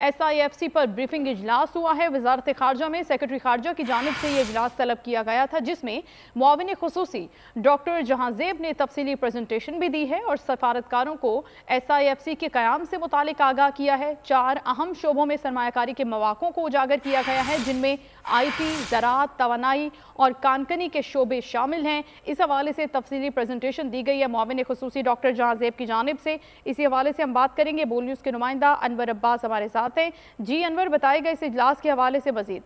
SIFC पर briefing इजलास हुआ है। वजारत खारजा में सेक्रेटरी खारजा की जानिब से ये इजलास तलब किया गया था, जिसमें मुआविन खुसूसी डॉक्टर जहांजेब ने तफसीली प्रेजेंटेशन भी दी है और सफारतकारों को SIFC के क़याम से मुतालिक आगाह किया है। 4 अहम शोबों में सरमायाकारी के मौक़ों को उजागर किया गया है, जिनमें IT, ज़राअत, तवानाई और कानकनी के शोबे शामिल हैं। इस हवाले से तफसीली प्रेजेंटेशन दी गई है मुआविन खुसूसी डॉक्टर जहांजेब की जानिब से। इसी हवाले से हम बात करेंगे। बोल न्यूज़ के नुमाइंदा अनवर अब्बास हमारे साथ हैं। जी अनवर, बताएगा इस इजलास के हवाले से मजीद।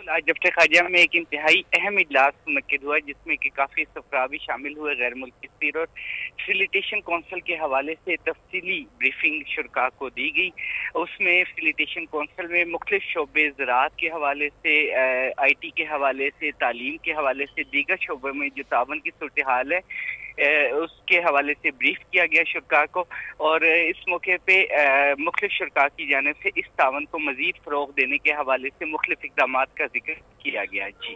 आज दफ्तर खारजा में एक इंतहाई अहम इजलास मुनक्किद हुआ, जिसमें कि काफ़ी अफराद भी शामिल हुए, गैर मुल्की सफीर और फैसिलिटेशन कौंसिल के हवाले से तफसीली ब्रीफिंग शुरका को दी गई। उसमें फैसिलिटेशन कौंसिल में मुख्तलिफ शोबे ज़राअत के हवाले से, IT के हवाले से, तालीम के हवाले से, दीगर शोबों में जो तावन की सूरत हाल है उसके हवाले से ब्रीफ किया गया शुरका को। और इस मौके पे मुख्तलिफ शुरका की जानिब से इस तावन को मजीद फ़रोग़ देने के हवाले से मुख्तलिफ इक़दामात का जिक्र किया गया। जी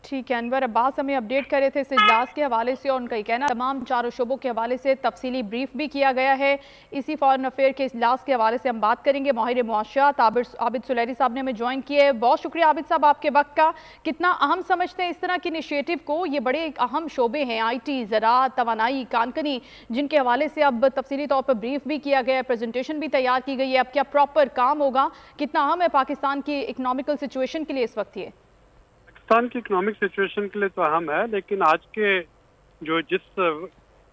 ठीक है, अनवर अब्बास हमें अपडेट कर रहे थे इस इजलास के हवाले से, और उनका ये कहना तमाम 4 शोबों के हवाले से तफसीली ब्रीफ भी किया गया है। इसी फॉरेन अफेयर के इजलास के हवाले से हम बात करेंगे। माहिर मुआशियात आबिद सुलैरी साहब ने हमें ज्वाइन किया है। बहुत शुक्रिया आबिद साहब आपके वक्त का। कितना अहम समझते हैं इस तरह के इनिशिएटिव को? ये बड़े अहम शोबे हैं, IT, ज़राअत, तवानाई, कानकनी, जिनके हवाले से अब तफसीली तौर पर ब्रीफ भी किया गया है, प्रेजेंटेशन भी तैयार की गई है। अब क्या प्रॉपर काम होगा? कितना अहम है पाकिस्तान की इकनॉमिकल सिचुएशन के लिए इस वक्त ये? पाकिस्तान की इकोनॉमिक सिचुएशन के लिए तो अहम है, लेकिन आज के जिस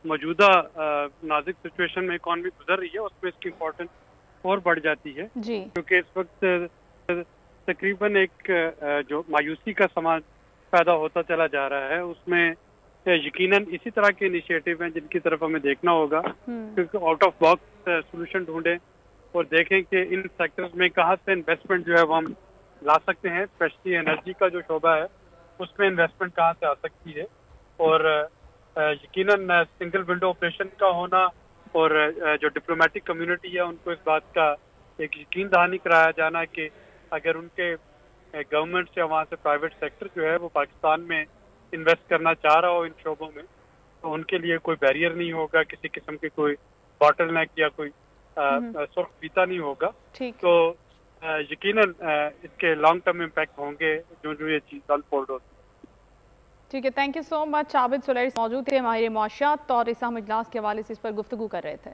मौजूदा नाजुक सिचुएशन में इकॉनमी गुजर रही है, उसमें इसकी इम्पोर्टेंस और बढ़ जाती है जी। क्योंकि इस वक्त तकरीबन एक जो मायूसी का समाज पैदा होता चला जा रहा है, उसमें यकीनन इसी तरह के इनिशिएटिव हैं जिनकी तरफ हमें देखना होगा, क्योंकि आउट ऑफ बॉक्स सोल्यूशन ढूंढें और देखें कि इन सेक्टर्स में कहाँ से इन्वेस्टमेंट जो है वो हम ला सकते हैं। स्पेशली एनर्जी का जो शोबा है उसमें इन्वेस्टमेंट कहाँ से आ सकती है, और यकीनन सिंगल विंडो ऑपरेशन का होना और जो डिप्लोमेटिक कम्युनिटी है उनको इस बात का एक यकीन दहानी कराया जाना कि अगर उनके गवर्नमेंट से, वहाँ से प्राइवेट सेक्टर जो है वो पाकिस्तान में इन्वेस्ट करना चाह रहा हो इन शोबों में, तो उनके लिए कोई बैरियर नहीं होगा, किसी किस्म की कोई बॉटलनेक या कोई सुर्ख फीता नहीं होगा। तो यकीनन इसके लॉन्ग टर्म इम्पैक्ट होंगे जो ये चीज़ अनफोल्ड होती है। ठीक है, thank you so much. Abid Suleri मौजूद थे, माहिर मुआशियात, और इस अहम इजलास के हवाले से इस पर गुफ्तगू कर रहे थे।